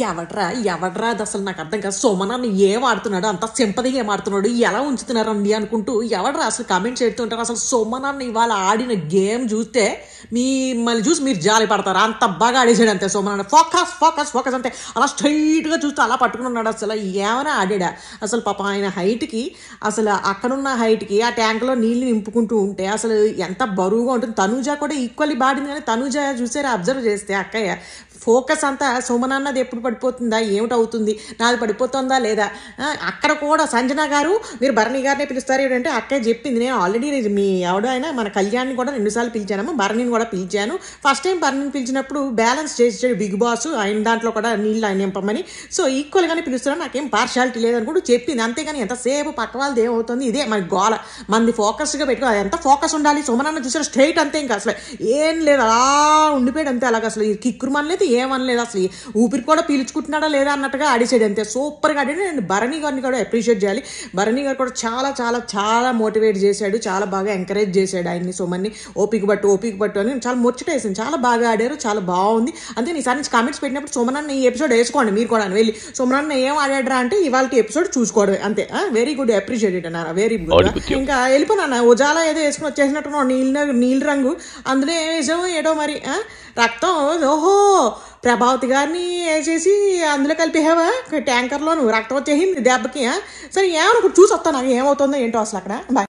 ఎవడ్రా అది అసలు నాకు అర్థం కాదు. సోమనాన్ని ఏం ఆడుతున్నాడు, అంత సింపతిగా ఏం ఆడుతున్నాడు, ఎలా ఉంచుతున్నారండి అనుకుంటూ ఎవడ్రా అసలు కామెంట్ చేస్తుంటారు. అసలు సోమనాన్ని ఇవాళ ఆడిన గేమ్ చూస్తే మిమ్మల్ని చూసి మీరు జాలి పడతారు. అంత బాగా ఆడేసాడు అంతే సోమనాన్ని. ఫోకస్ అంతే అలా స్ట్రైట్గా చూస్తూ అలా పట్టుకుని ఉన్నాడు. అసలు ఏమైనా ఆడాడా అసలు పాపం ఆయన హైట్కి, అసలు అక్కడున్న హైట్కి ఆ ట్యాంక్లో నీళ్ళు నింపుకుంటూ ఉంటే అసలు ఎంత బరువుగా ఉంటుంది. తనూజ కూడా ఈక్వల్లీ బాడింది, కానీ తనూజ చూసారా అబ్జర్వ్ చేస్తే అక్కయ్య ఫోకస్ అంతా సోమనాన్నది ఎప్పుడు పడిపోతుందా, ఏమిటవుతుంది, నాది పడిపోతుందా లేదా. అక్కడ కూడా సంజన గారు మీరు భరణి గారినే పిలుస్తారు ఏంటంటే అక్కయ్య చెప్పింది, నేను ఆల్రెడీ మీ ఎవడో అయినా మన కళ్యాణ్ని కూడా 2 సార్లు పిలిచానమ్మా, భరణిని కూడా పిలిచాను. ఫస్ట్ టైం భరణిని పిలిచినప్పుడు బ్యాలెన్స్ చేసాడు బిగ్ బాస్, ఆయన దాంట్లో కూడా నీళ్ళు ఆయన నింపమని. సో ఈక్వల్గానే పిలుస్తున్నాను, నాకేం పార్షాలిటీ లేదని కూడా చెప్పింది. అంతేగాని ఎంతసేపు పక్క వాళ్ళది ఏమవుతుంది, ఇదే మన గోల, మంది ఫోకస్గా పెట్టుకో. ఎంత ఫోకస్ ఉండాలి. సోమనాన్న చూసారు స్ట్రైట్ అంతే, ఇంకా అసలు ఏం లేదు అలా ఉండిపోయాడు అంతే. అలాగ అసలు కిక్కురుమనలేదు, ఏమనలేదు, అసలు ఊపిరి కూడా పీల్చుకుంటున్నాడా లేదా అన్నట్టుగా ఆడేసాడు అంతే. సూపర్గా ఆడాడు. నేను భరణి గారిని కూడా అప్రిషియేట్ చేయాలి. భరణి గారు కూడా చాలా చాలా చాలా మోటివేట్ చేశాడు, చాలా బాగా ఎంకరేజ్ చేశాడు ఆయన్ని. సోమన్ని ఓపిక పట్టు అని చాలా ముచ్చటేసింది. చాలా బాగా ఆడారు, చాలా బాగుంది. అంతే ఈసారి నుంచి కామెంట్స్ పెట్టినప్పుడు సోమనాన్న ఈ ఎపిసోడ్ వేసుకోండి మీరు కూడా వెళ్ళి. సోమనాన్న ఏం ఆడాడరా అంటే ఇవాళ ఎపిసోడ్ చూసుకోవడం అంతే. వెరీ గుడ్, అప్రిషియేటెడ్ అన్నారు, వెరీ గుడ్. ఇంకా వెళ్ళిపోయినా ఉజాలా ఏదో వేసుకుని వచ్చేసినట్టు నీళ్ళ రంగు, అందులో ఏం వేసాము ఏటో మరి రక్తం. ఓహో, ప్రభావతి గారిని వేసేసి అందులో కలిపేవా ట్యాంకర్లో, నువ్వు రక్తం వచ్చేసింది దెబ్బకి. సరే ఏమనుకో చూసి వస్తాను, నాకు ఏమవుతుందో ఏంటో అసలు అక్కడ.